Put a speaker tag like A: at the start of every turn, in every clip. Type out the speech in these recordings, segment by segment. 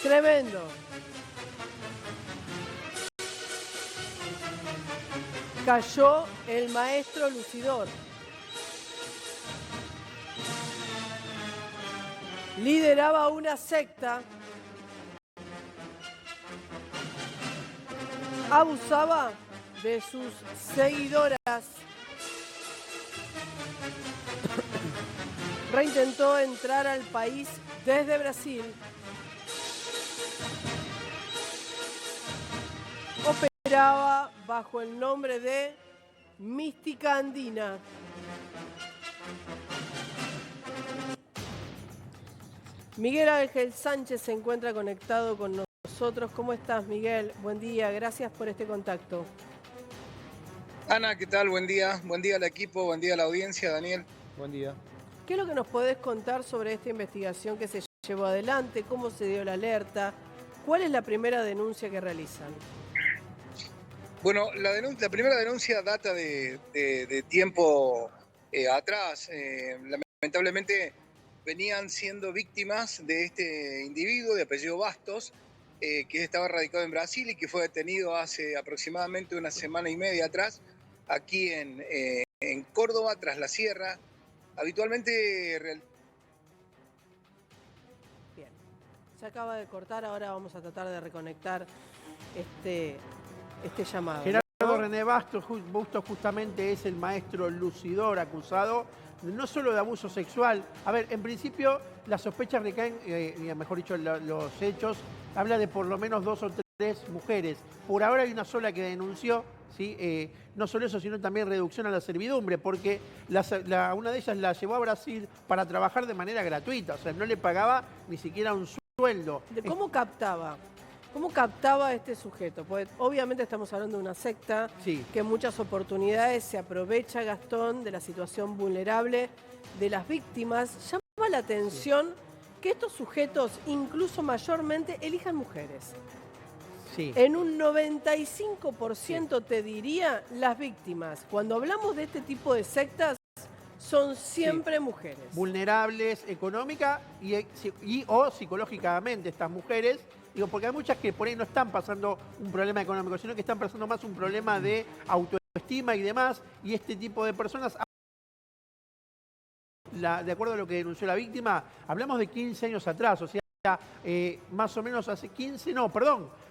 A: Tremendo. Cayó el maestro lucidor. Lideraba una secta. Abusaba de sus seguidoras. Reintentó entrar al país desde Brasil. Operaba bajo el nombre de Mística Andina. Miguel Ángel Sánchez se encuentra conectado con nosotros. ¿Cómo estás, Miguel? Buen día, gracias por este contacto.
B: Ana, ¿qué tal? Buen día al equipo, buen día a la audiencia, Daniel.
C: Buen día.
A: ¿Qué es lo que nos podés contar sobre esta investigación que se llevó adelante? ¿Cómo se dio la alerta? ¿Cuál es la primera denuncia que realizan?
B: Bueno, la primera denuncia data de tiempo atrás. Lamentablemente venían siendo víctimas de este individuo de apellido Bastos, que estaba radicado en Brasil y que fue detenido hace aproximadamente una semana y media atrás, aquí en Córdoba, tras la sierra. Habitualmente...
A: Bien, se acaba de cortar, ahora vamos a tratar de reconectar este llamado.
C: Gerardo René Bastos justamente es el maestro lucidor acusado no solo de abuso sexual. A ver, en principio las sospechas recaen, mejor dicho, los hechos, habla de por lo menos 2 o 3 mujeres. Por ahora hay una sola que denunció, ¿sí? No solo eso, sino también reducción a la servidumbre, porque una de ellas la llevó a Brasil para trabajar de manera gratuita, o sea, no le pagaba ni siquiera un sueldo.
A: ¿Cómo captaba? ¿Cómo captaba a este sujeto? Pues obviamente estamos hablando de una secta que en muchas oportunidades se aprovecha, Gastón, de la situación vulnerable de las víctimas. Llama la atención que estos sujetos, incluso mayormente, elijan mujeres.
C: Sí.
A: En un 95% te diría las víctimas. Cuando hablamos de este tipo de sectas, son siempre mujeres.
C: Vulnerables económica o psicológicamente estas mujeres. Digo, porque hay muchas que por ahí no están pasando un problema económico, sino que están pasando más un problema de autoestima y demás. Y este tipo de personas, de acuerdo a lo que denunció la víctima, hablamos de 15 años atrás, o sea, más o menos hace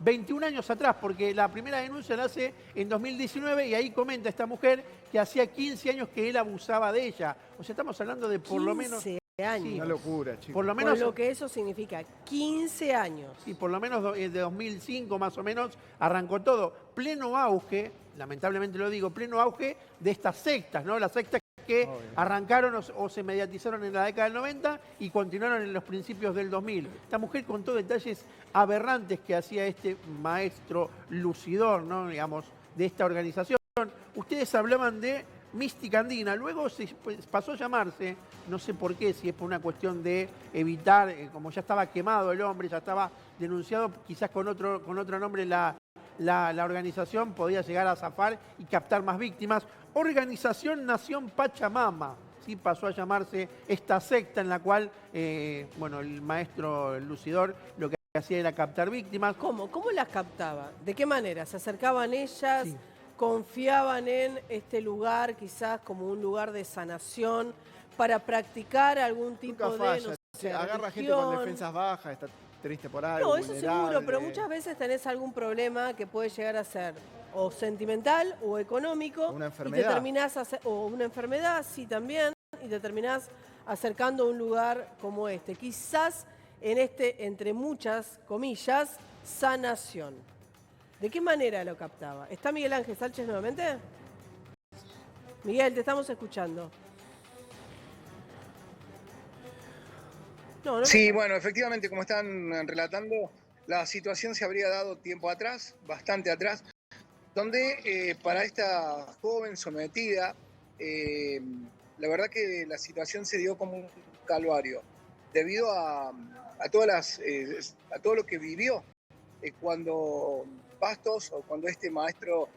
C: 21 años atrás, porque la primera denuncia la hace en 2019 y ahí comenta esta mujer que hacía 15 años que él abusaba de ella. O sea, estamos hablando de por lo menos...
A: 15 años.
C: Sí,
D: una locura, chicos.
C: Por lo menos,
A: con lo que eso significa, 15 años.
C: Sí, por lo menos de 2005 más o menos arrancó todo. Pleno auge, lamentablemente lo digo, pleno auge de estas sectas, ¿no? Las sectas que arrancaron o se mediatizaron en la década del 90 y continuaron en los principios del 2000. Esta mujer contó detalles aberrantes que hacía este maestro lucidor, ¿no? Digamos, de esta organización. Ustedes hablaban de Mística Andina, luego pasó a llamarse, no sé por qué, si es por una cuestión de evitar, como ya estaba quemado el hombre, ya estaba denunciado, quizás con otro nombre la organización podía llegar a zafar y captar más víctimas. Organización Nación Pachamama, ¿sí? Pasó a llamarse esta secta en la cual, el maestro lucidor lo que hacía era captar víctimas.
A: ¿Cómo? ¿Cómo las captaba? ¿De qué manera? ¿Se acercaban ellas?
C: Sí.
A: ¿Confiaban en este lugar quizás como un lugar de sanación para practicar algún tipo
D: Nunca falla.
A: de, no sé,
D: agarra gente
A: religión?
D: con defensas bajas, está triste por algo.
A: No, eso seguro, pero
D: vulnerable.
A: muchas veces tenés algún problema que puede llegar a ser o sentimental o económico.
D: Una
A: Y te
D: enfermedad.
A: terminás o una enfermedad, sí, también, y te terminás acercando a un lugar como este. Quizás en este, entre muchas comillas, sanación. ¿De qué manera lo captaba? ¿Está Miguel Ángel Sánchez nuevamente? Miguel, te estamos escuchando. No,
B: Sí, bueno, efectivamente, como están relatando, la situación se habría dado tiempo atrás, bastante atrás, donde para esta joven sometida, la verdad que la situación se dio como un calvario, debido a todo lo que vivió cuando Bastos o cuando este maestro,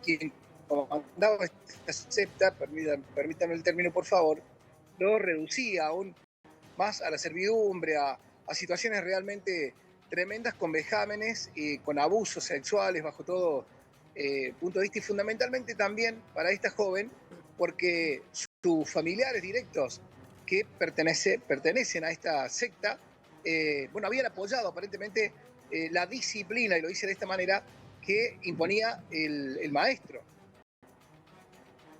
B: quien comandaba esta secta, permítanme el término por favor, lo reducía aún más a la servidumbre, a situaciones realmente tremendas, con vejámenes y con abusos sexuales bajo todo punto de vista, y fundamentalmente también para esta joven, porque sus familiares directos que pertenecen a esta secta, bueno, habían apoyado aparentemente la disciplina, y lo hice de esta manera, que imponía el maestro.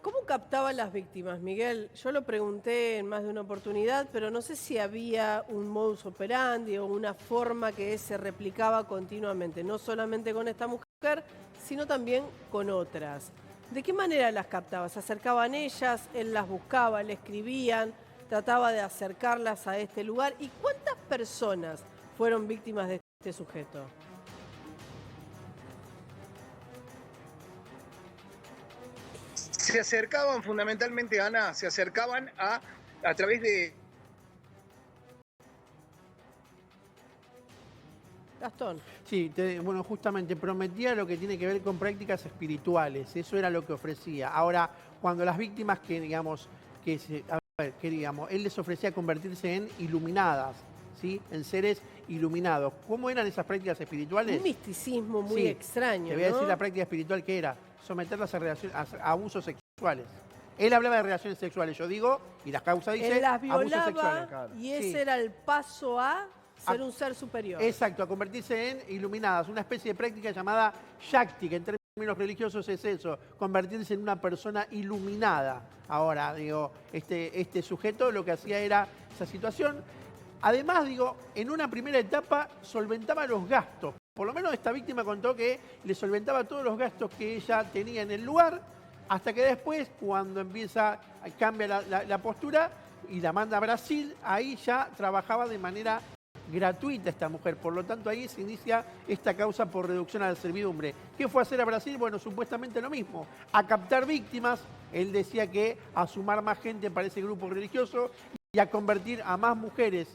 A: ¿Cómo captaba a las víctimas, Miguel? Yo lo pregunté en más de una oportunidad, pero no sé si había un modus operandi o una forma que se replicaba continuamente, no solamente con esta mujer, sino también con otras. ¿De qué manera las captaba? ¿Se acercaban ellas, él las buscaba, le escribían, trataba de acercarlas a este lugar? ¿Y cuántas personas fueron víctimas de este sujeto?
B: Se acercaban fundamentalmente, Ana, se acercaban a través de...
A: Gastón.
C: Sí, bueno, justamente prometía lo que tiene que ver con prácticas espirituales, eso era lo que ofrecía. Ahora, cuando las víctimas él les ofrecía convertirse en iluminadas, ¿sí? En seres iluminados. ¿Cómo eran esas prácticas espirituales?
A: Un misticismo muy
C: Sí,
A: extraño,
C: te voy a
A: ¿no?
C: decir la práctica espiritual que era, someterlas a abusos sexuales. Él hablaba de relaciones sexuales, yo digo, y la causa dice
A: Él las
C: abusos sexuales.
A: violaba y ese
C: Sí.
A: era el paso a ser un ser superior.
C: Exacto, a convertirse en iluminadas, una especie de práctica llamada Shakti, que en términos religiosos es eso, convertirse en una persona iluminada. Ahora, digo, este sujeto lo que hacía era esa situación. Además, digo, en una primera etapa solventaba los gastos. Por lo menos esta víctima contó que le solventaba todos los gastos que ella tenía en el lugar, hasta que después, cuando cambia la postura y la manda a Brasil, ahí ya trabajaba de manera gratuita esta mujer. Por lo tanto, ahí se inicia esta causa por reducción a la servidumbre. ¿Qué fue a hacer a Brasil? Bueno, supuestamente lo mismo, a captar víctimas. Él decía que a sumar más gente para ese grupo religioso y a convertir a más mujeres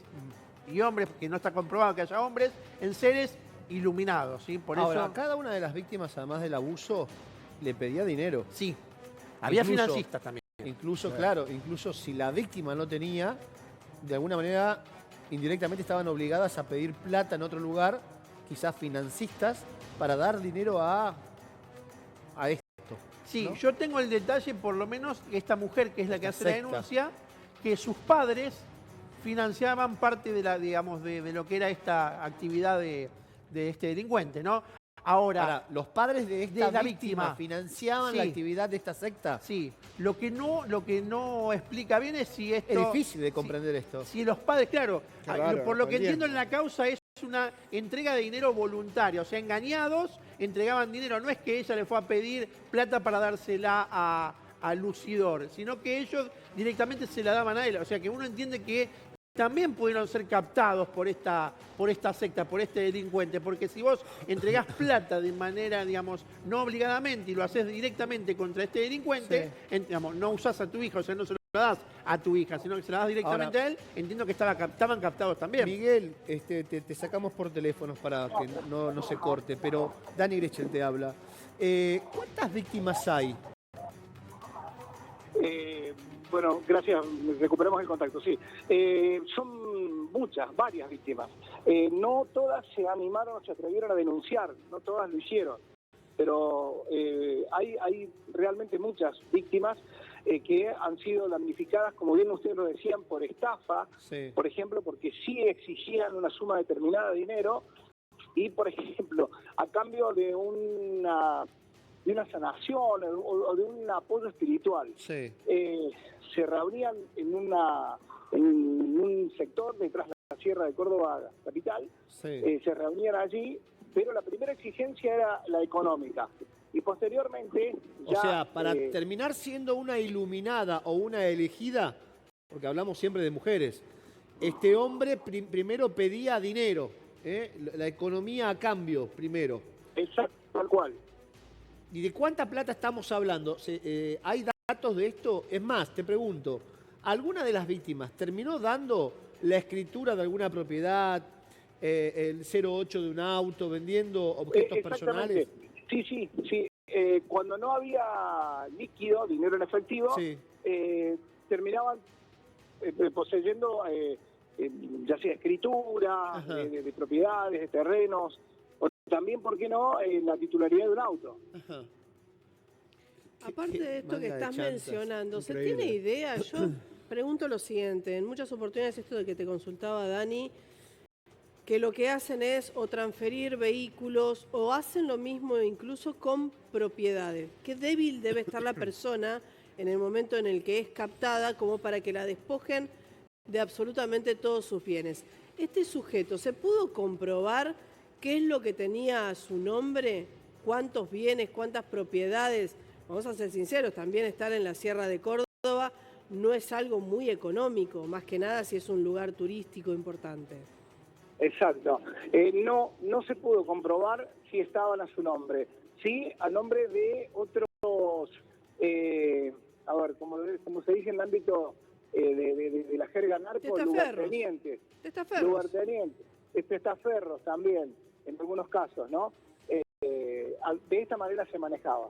C: y hombres, que no está comprobado que haya hombres, en seres iluminados, ¿sí? Por
E: Ahora,
C: eso,
E: cada una de las víctimas, además del abuso, le pedía dinero.
C: sí, había
E: Incluso-
C: financistas también.
E: Incluso, claro, incluso si la víctima no tenía, de alguna manera, indirectamente estaban obligadas a pedir plata en otro lugar, quizás financistas, para dar dinero a esto.
C: Sí,
E: ¿no?
C: yo tengo el detalle, por lo menos, esta mujer que es la que hace la
E: Secta.
C: denuncia, que sus padres financiaban parte de de lo que era esta actividad de este delincuente, ¿no? Ahora,
E: Los padres de esta
C: de la
E: víctima
C: víctima
E: financiaban
C: Sí.
E: la actividad de esta secta.
C: sí, lo que no explica bien es si esto...
E: Es difícil de comprender esto.
C: Si los padres, claro,
D: Qué raro,
C: por lo
D: no
C: que entiendo en
D: entiendo.
C: la causa es una entrega de dinero voluntaria, o sea, engañados, entregaban dinero, no es que ella le fue a pedir plata para dársela al lucidor, sino que ellos directamente se la daban a él, o sea que uno entiende que también pudieron ser captados por esta secta, por este delincuente, porque si vos entregás plata de manera, digamos, no obligadamente y lo haces directamente contra este delincuente, digamos, no usás a tu hija, o sea, no se lo das a tu hija, sino que se la das directamente a él, entiendo que estaban captados también.
E: Miguel, te sacamos por teléfonos para que no se corte, pero Dani Grechel te habla. ¿Cuántas víctimas hay?
F: Bueno, gracias, recuperamos el contacto, sí. Son muchas, varias víctimas. No todas se animaron o se atrevieron a denunciar, no todas lo hicieron, pero hay realmente muchas víctimas que han sido damnificadas, como bien ustedes lo decían, por estafa,
E: Sí.
F: por ejemplo, porque sí exigían una suma determinada de dinero y, por ejemplo, a cambio de una sanación o de un apoyo espiritual.
E: Sí.
F: Se reunían en un sector detrás de la Sierra de Córdoba capital,
E: Sí.
F: se reunían allí, pero la primera exigencia era la económica. Y posteriormente
E: O
F: ya...
E: sea, para terminar siendo una iluminada o una elegida, porque hablamos siempre de mujeres, este hombre primero pedía dinero, la economía a cambio primero.
F: Exacto, tal cual.
E: ¿Y de cuánta plata estamos hablando? ¿Hay datos de esto? Es más, te pregunto, ¿alguna de las víctimas terminó dando la escritura de alguna propiedad, el 08 de un auto, vendiendo objetos personales?
F: Sí. Cuando no había líquido, dinero en efectivo,
E: Sí.
F: terminaban poseyendo ya sea escritura, de propiedades, de terrenos, o también, ¿por qué no?, la titularidad de un auto.
E: Ajá.
A: Aparte de esto que
E: manga de
A: estás
E: chantas,
A: mencionando, ¿se
E: increíble.
A: tiene idea? Yo pregunto lo siguiente, en muchas oportunidades esto de que te consultaba Dani, que lo que hacen es o transferir vehículos o hacen lo mismo incluso con propiedades. Qué débil debe estar la persona en el momento en el que es captada como para que la despojen de absolutamente todos sus bienes. Este sujeto, ¿se pudo comprobar qué es lo que tenía a su nombre? ¿Cuántos bienes, cuántas propiedades? Vamos a ser sinceros, también estar en la Sierra de Córdoba no es algo muy económico, más que nada si es un lugar turístico importante.
F: Exacto. No se pudo comprobar si estaban a su nombre. Sí, a nombre de otros, como se dice en el ámbito de la jerga narco, lugartenientes. Testaferros también, en algunos casos, ¿no? De esta manera se manejaba.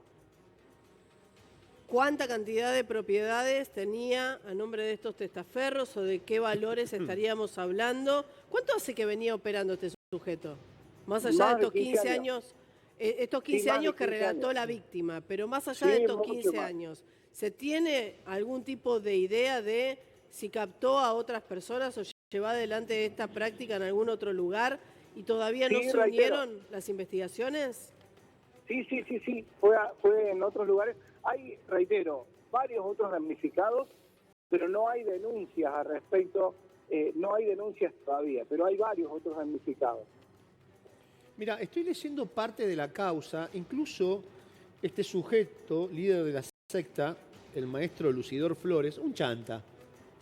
A: ¿Cuánta cantidad de propiedades tenía a nombre de estos testaferros o de qué valores estaríamos hablando? ¿Cuánto hace que venía operando este sujeto? Más allá de estos 15 años, estos 15 años que relató la víctima, pero más allá de estos 15 años, ¿se tiene algún tipo de idea de si captó a otras personas o llevó adelante esta práctica en algún otro lugar y todavía no se unieron las investigaciones?
F: Sí, fue en otros lugares. Hay, reitero, varios otros damnificados, pero no hay denuncias al respecto, no hay denuncias todavía, pero hay varios otros damnificados.
E: Mira, estoy leyendo parte de la causa, incluso este sujeto, líder de la secta, el maestro Lucidor Flores, un chanta,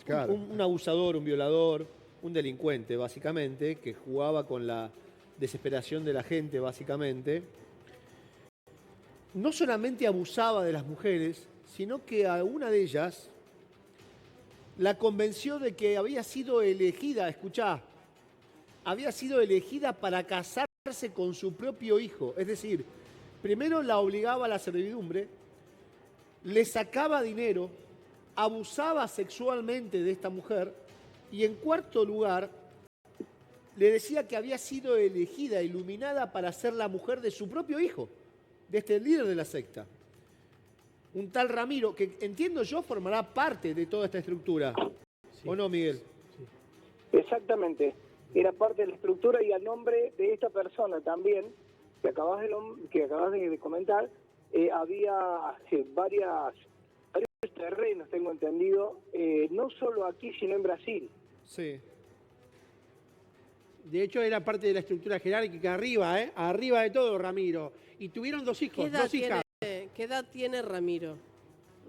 E: claro, un abusador, un violador, un delincuente, básicamente, que jugaba con la desesperación de la gente, básicamente. No solamente abusaba de las mujeres, sino que a una de ellas la convenció de que había sido elegida, escuchá, había sido elegida para casarse con su propio hijo. Es decir, primero la obligaba a la servidumbre, le sacaba dinero, abusaba sexualmente de esta mujer y en cuarto lugar le decía que había sido elegida, iluminada para ser la mujer de su propio hijo, de este líder de la secta. Un tal Ramiro, que entiendo yo formará parte de toda esta estructura. Sí. ¿O no, Miguel?
F: Sí. Exactamente. Era parte de la estructura y a nombre de esta persona también, que acabas de comentar, había varios terrenos, tengo entendido, no solo aquí, sino en Brasil.
E: Sí.
C: De hecho, era parte de la estructura jerárquica arriba, arriba de todo, Ramiro. Y tuvieron dos hijos, dos hijas.
A: ¿Qué edad tiene Ramiro?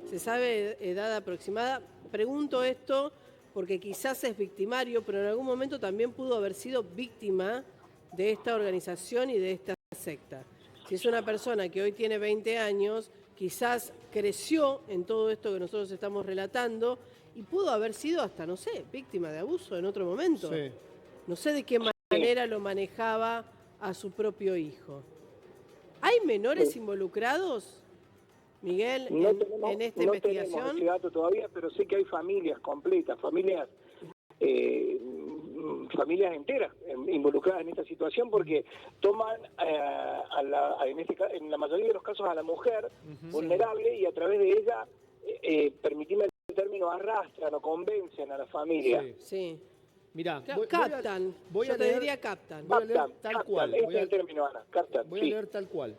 A: ¿Se sabe edad aproximada? Pregunto esto porque quizás es victimario, pero en algún momento también pudo haber sido víctima de esta organización y de esta secta. Si es una persona que hoy tiene 20 años, quizás creció en todo esto que nosotros estamos relatando y pudo haber sido hasta, no sé, víctima de abuso en otro momento.
E: Sí.
A: No sé de qué manera lo manejaba a su propio hijo. ¿Hay menores involucrados, Miguel, en esta investigación?
F: No tenemos ese dato todavía, pero sé que hay familias completas, familias enteras involucradas en esta situación porque toman, en la mayoría de los casos, a la mujer vulnerable y a través de ella, permitime el término, arrastran o convencen a la familia.
A: Sí.
E: Mirá,
A: captan.
E: Voy a
A: te
E: leer,
A: diría captan.
E: Voy a leer tal cual.
F: Ese es el término, Ana, captan.
E: Voy a leer tal cual.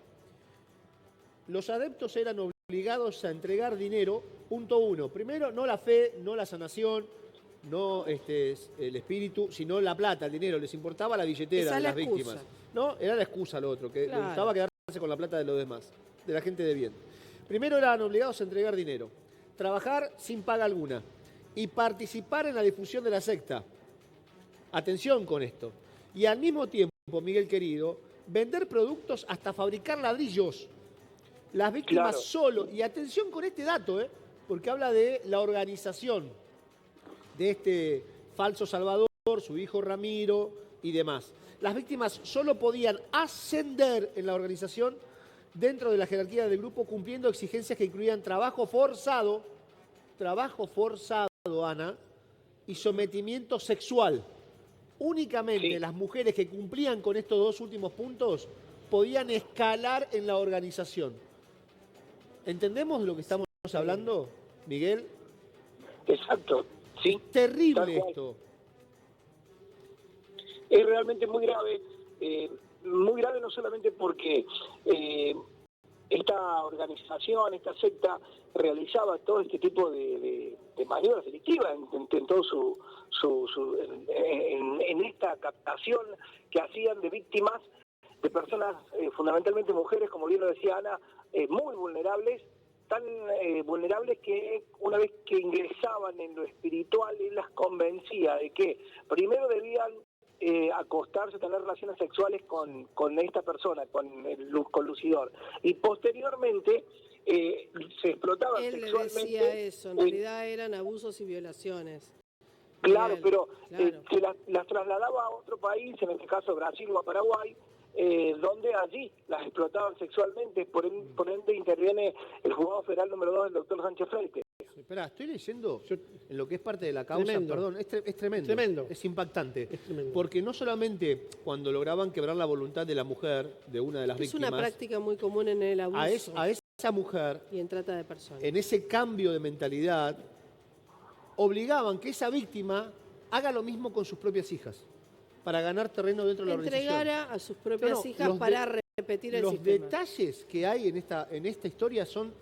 E: Los adeptos eran obligados a entregar dinero, punto 1. Primero, no la fe, no la sanación, no el espíritu, sino la plata, el dinero. Les importaba la billetera de las víctimas. No, era la excusa lo otro, que les gustaba quedarse con la plata de los demás, de la gente de bien. Primero eran obligados a entregar dinero, trabajar sin paga alguna y participar en la difusión de la secta. Atención con esto. Y al mismo tiempo, Miguel querido, vender productos hasta fabricar ladrillos. Las víctimas solo, y atención con este dato, porque habla de la organización de este falso Salvador, su hijo Ramiro y demás. Las víctimas solo podían ascender en la organización dentro de la jerarquía del grupo cumpliendo exigencias que incluían trabajo forzado, Ana, y sometimiento sexual. Únicamente
F: Sí.
E: las mujeres que cumplían con estos dos últimos puntos podían escalar en la organización. ¿Entendemos de lo que estamos hablando, Miguel?
F: Exacto, sí. Tal
E: Terrible
F: cual.
E: esto.
F: Es realmente muy grave no solamente porque esta organización, esta secta, realizaba todo este tipo de maniobras delictivas en todo en esta captación que hacían de víctimas, de personas, fundamentalmente mujeres, como bien lo decía Ana, muy vulnerables, tan vulnerables que una vez que ingresaban en lo espiritual, él las convencía de que primero debían acostarse, tener relaciones sexuales con esta persona, con Lucidor, y posteriormente se explotaban
A: Él le
F: sexualmente.
A: decía eso, en realidad eran abusos y violaciones.
F: Claro,
A: Miguel,
F: pero
A: claro.
F: se las trasladaba a otro país, en este caso Brasil o a Paraguay, donde allí las explotaban sexualmente. Por ende interviene el juzgado federal número 2, el doctor Sánchez Freite.
E: Espera, estoy leyendo en lo que es parte de la causa,
C: Tremendo.
E: perdón, es tremendo,
C: Tremendo.
E: es impactante.
C: Es tremendo.
E: Porque no solamente cuando lograban quebrar la voluntad de la mujer, de una de las
A: Es
E: víctimas,
A: una práctica muy común en el abuso
E: a esa mujer,
A: y en trata de personas.
E: en ese cambio de mentalidad, obligaban que esa víctima haga lo mismo con sus propias hijas, para ganar terreno dentro de la organización.
A: Entregara a sus propias
E: No, no,
A: hijas
E: los
A: para repetir el
E: Los
A: sistema.
E: detalles que hay en esta historia son
C: Te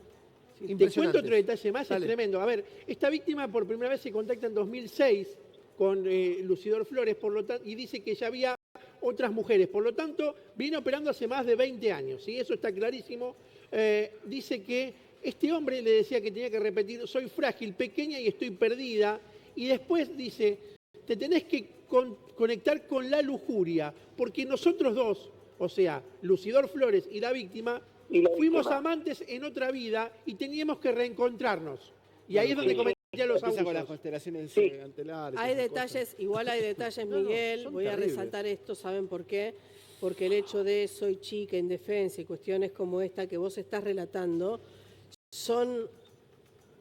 C: cuento
E: impresionantes.
C: otro detalle más,
E: Dale.
C: es tremendo. A ver, esta víctima por primera vez se contacta en 2006 con Lucidor Flores, por lo tanto, y dice que ya había otras mujeres. Por lo tanto, viene operando hace más de 20 años, ¿sí? Eso está clarísimo. Dice que este hombre le decía que tenía que repetir, soy frágil, pequeña y estoy perdida. Y después dice, te tenés que conectar con la lujuria, porque nosotros dos, o sea, Lucidor Flores y la víctima, fuimos amantes en otra vida y teníamos que reencontrarnos. Y ahí es donde cometía los
D: Empieza con las
C: abusos.
D: constelaciones
F: Sí.
D: antelares.
A: Hay
D: esas cosas.
A: detalles, igual hay detalles,
E: No, no,
A: Miguel,
E: son
A: voy a
E: terribles.
A: resaltar esto, ¿saben por qué? Porque el hecho de soy chica, indefensa y cuestiones como esta que vos estás relatando son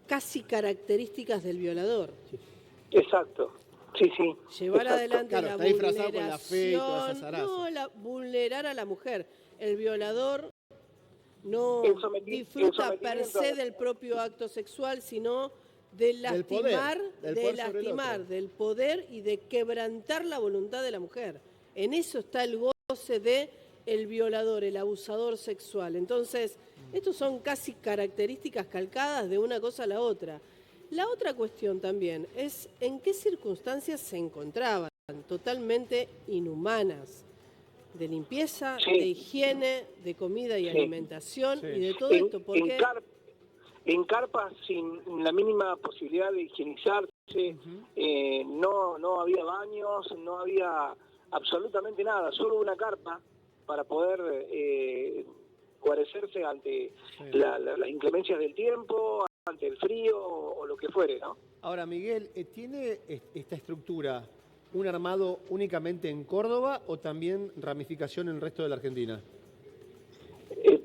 A: casi características del violador.
F: Exacto, sí, sí.
A: Llevar
F: Exacto.
A: adelante
D: Claro,
A: la
D: está disfrazado con la fe y toda esa
A: vulneración,
D: zaraza.
A: no, vulnerar a la mujer. El violador no
F: El someti-
A: disfruta
F: el
A: per
F: sometimiento.
A: se del propio acto sexual, sino de
D: Del poder,
A: lastimar,
D: del
A: de
D: poder sobre el
A: lastimar,
D: otro.
A: del poder y de quebrantar la voluntad de la mujer. En eso está el goce de el violador, el abusador sexual. Entonces, estos son casi características calcadas de una cosa a la otra. La otra cuestión también es en qué circunstancias se encontraban, totalmente inhumanas, de limpieza,
F: Sí.
A: de higiene, de comida y
F: Sí.
A: alimentación
E: Sí.
A: y de todo
F: En,
A: esto. Porque
F: en carpas sin la mínima posibilidad de higienizarse, no había baños, no había absolutamente nada, solo una carpa para poder guarecerse ante las inclemencias del tiempo, ante el frío o lo que fuere, ¿no?
E: Ahora, Miguel, ¿tiene esta estructura un armado únicamente en Córdoba o también ramificación en el resto de la Argentina?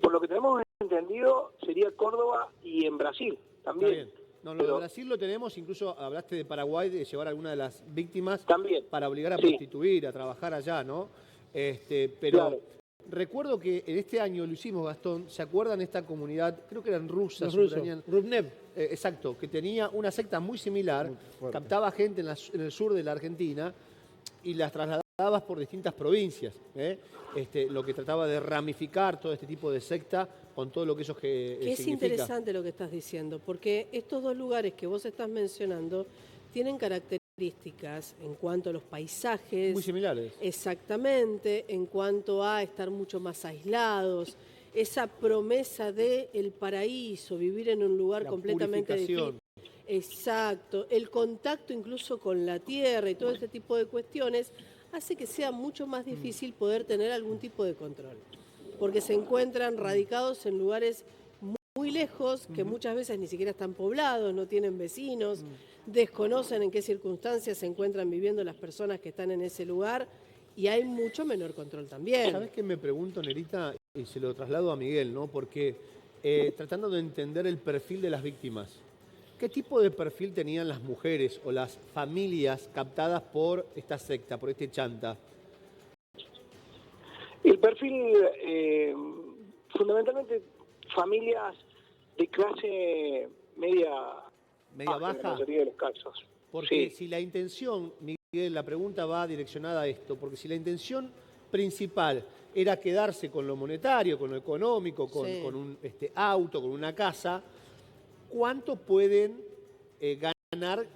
F: Por lo que tenemos entendido, sería Córdoba y en Brasil
E: Está
F: también.
E: bien. No, lo de Brasil lo tenemos, incluso hablaste de Paraguay, de llevar a alguna de las víctimas
F: También.
E: para obligar a
F: Sí.
E: prostituir, a trabajar allá, ¿no? Pero
F: Claro.
E: recuerdo que en este año lo hicimos, Gastón, ¿se acuerdan esta comunidad? Creo que eran rusas,
C: Los rusos,
E: ucranianas.
C: Rubnev.
E: Exacto, que tenía una secta muy similar,
D: Muy fuerte.
E: captaba gente en el sur de la Argentina y las trasladabas por distintas provincias, ¿eh? Lo que trataba de ramificar todo este tipo de secta con todo lo que eso
A: que es
E: significa.
A: interesante lo que estás diciendo, porque estos dos lugares que vos estás mencionando tienen características en cuanto a los paisajes,
E: Muy similares.
A: exactamente, en cuanto a estar mucho más aislados, esa promesa de el paraíso, vivir en un lugar
E: La
A: completamente
E: purificación.
A: distinto. Exacto, el contacto incluso con la tierra y todo este tipo de cuestiones hace que sea mucho más difícil poder tener algún tipo de control, porque se encuentran radicados en lugares muy lejos, que muchas veces ni siquiera están poblados, no tienen vecinos, desconocen en qué circunstancias se encuentran viviendo las personas que están en ese lugar y hay mucho menor control también.
E: ¿Sabés qué me pregunto, Nerita? Y se lo traslado a Miguel, ¿no? Porque tratando de entender el perfil de las víctimas, ¿Qué tipo de perfil tenían las mujeres o las familias captadas por esta secta, por este chanta?
F: El perfil, fundamentalmente, familias de clase media
E: baja.
F: en la mayoría de los casos.
E: Porque
F: Sí.
E: si la intención, Miguel, la pregunta va direccionada a esto, porque si la intención principal era quedarse con lo monetario, con lo económico, con un auto, con una casa, ¿cuánto pueden ganar